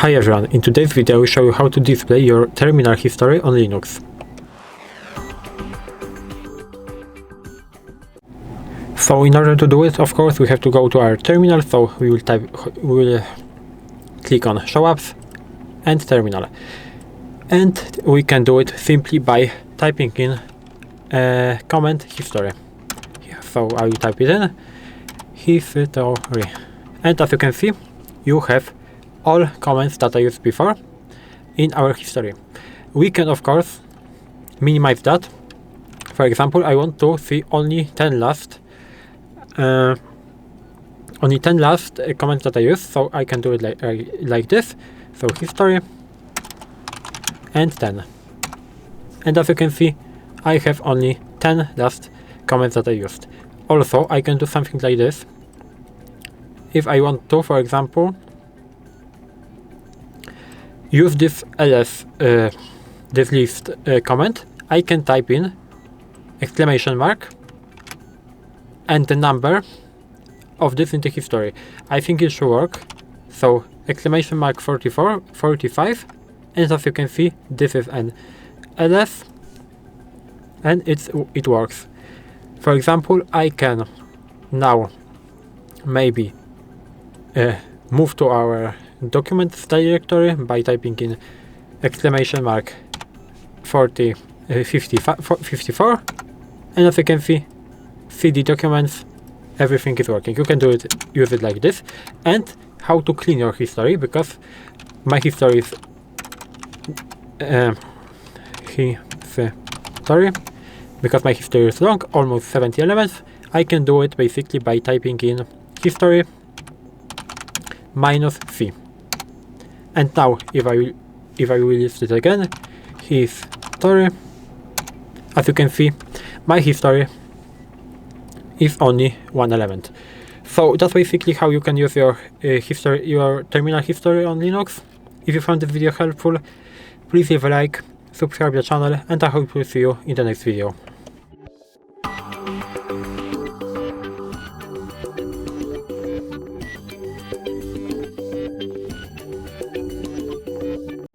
Hi everyone, in today's video I will show you how to display your terminal history on Linux. So in order to do it, of course, we have to go to our terminal, so we will click on Show Apps and Terminal. And we can do it simply by typing in command history. So I will type it in, history. And as you can see, you have all commands that I used before in our history. We can of course minimize that. For example, I want to see only 10 last commands that I use, so I can do it like this. So history and 10. And as you can see, I have only 10 last commands that I used. Also, I can do something like this. If I want to, for example, use this ls this list command, I can type in exclamation mark and the number of this in the history. I think it should work. So exclamation mark 44, 45, and as you can see, this is an ls and it works. For example, I can now maybe move to our documents directory by typing in exclamation mark 54, and as you can see, cd documents, everything is working. You can use it like this. And how to clean your history, because my history is because my history is long, almost 70 elements. I can do it basically by typing in history -c. And now if I will list it again, history, as you can see, my history is only one element. So that's basically how you can use your your terminal history on Linux. If you found this video helpful, please leave a like, subscribe the channel, and I hope to see you in the next video.